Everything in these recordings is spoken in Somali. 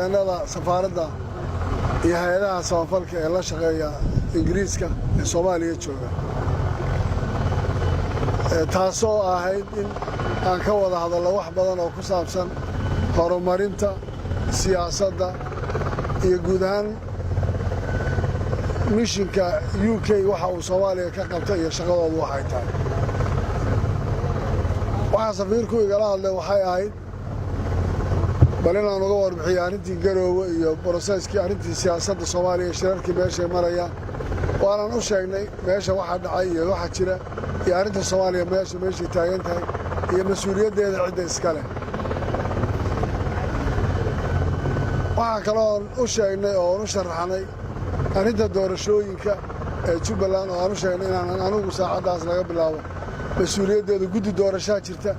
safaaradda iyo hay'adaha samafalka ee la shaqeeya Ingiriiska ee Soomaaliya jooga taasoo ahayd in aan ka wada hadalno wax badan oo ku saabsan horumarinta siyaasadda iyo guud ahaan mishinka UK waxa uu Soomaaliya ka qabtay iyo shaqadoodu waxay tahay waxa safiirku igala hadlay waxay ahayd bal inaan uga warbixiyo arrintii Garoowe iyo processkii arrintii siyaasadda Soomaaliya shirarkii meesha marayaan waanan u sheegnay meesha waxa dhacay iyo waxa jira iyo arrinta Soomaaliya meesha taagan tahay iyo mas'uuliyaddeeda cidda iska leh waxa kale oo u sheegnay oo u sharaxnay arrinta doorashooyinka ee Jubbaland oo aanu sheegnay inaan anigu saacadaas laga bilaabo mas'uuliyaddeeda guddi doorasho jirta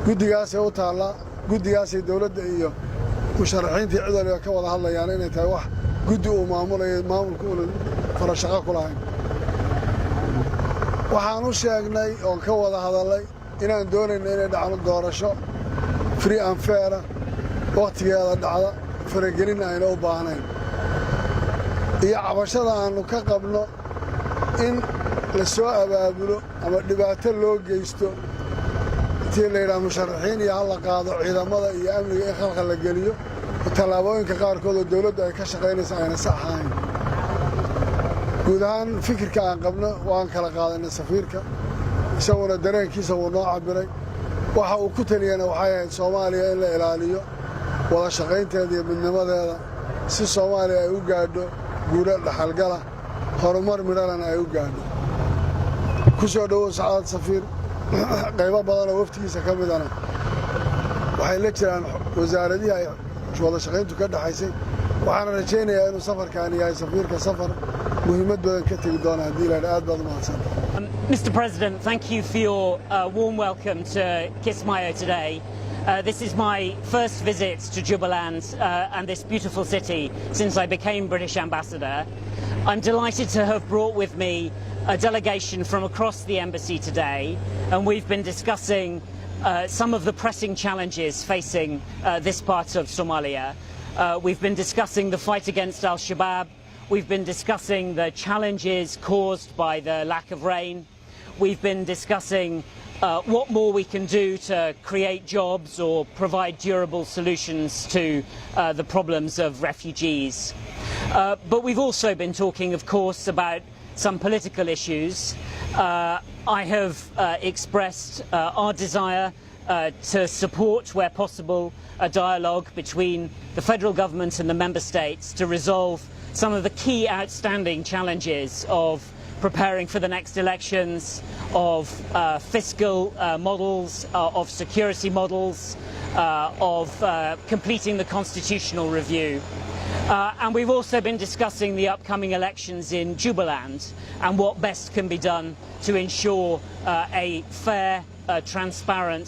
guddigaas ee u taala guddigaas ee dawladda iyo musharaxiinta cidda ka wada hadlayaan inay tahay wax guddi uu maamulayo maamulku uu farashaqo ku lahayn waxaan u sheegnay oo ka wada hadalay inaan doonayno inay dhacdo doorasho free and fair waqtigeeda dhacda faragelin ayna u baahnayn iyo cabashada aanu ka qabno in la soo abaabulo ama dhibaato loo geysto intii la yiraahdo musharaxiin iyo hal la qaado ciidamada iyo amniga in khalkhal la geliyo talaabooyinka qaarkood oo dawladdu ay ka shaqaynayso ayna sax ahayn guud ahaan fikirka aan qabno waan kala qaadanay safiirka isaguna dareenkiisa uu noo cabiray waxa uu ku taliyana waxay ahayd Soomaaliya in la ilaaliyo wada shaqaynteeda iyo midnimadeeda si Soomaaliya ay u gaadho guulo dhaxalgala horumar midhalan ay u gaadho ku soo dhawow saacad safiir qaybo badan oo waftigiisa ka midana waxay la jiraan wasaaradihii ay wada shaqayntu ka dhaxaysay waxaan rajaynayaa inuu safarkan yahay safiirka safar muhiimad badan ka tagi doona haddii la aad baad u mahadsan Mr. President, thank you for your warm welcome to Kismayo today. This is my first visit to Jubaland and this beautiful city since I became British Ambassador. I'm delighted to have brought with me a delegation from across the embassy today, and we've been discussing some of the pressing challenges facing this part of Somalia. We've been discussing the fight against Al-Shabaab. We've been discussing the challenges caused by the lack of rain. We've been discussing what more we can do to create jobs or provide durable solutions to the problems of refugees. But we've also been talking, of course, about some political issues. I have expressed our desire to support, where possible, a dialogue between the federal government and the member states to resolve some of the key outstanding challenges of preparing for the next elections, of fiscal models, of security models, of completing the constitutional review. And we've also been discussing the upcoming elections in Jubaland and what best can be done to ensure a fair, transparent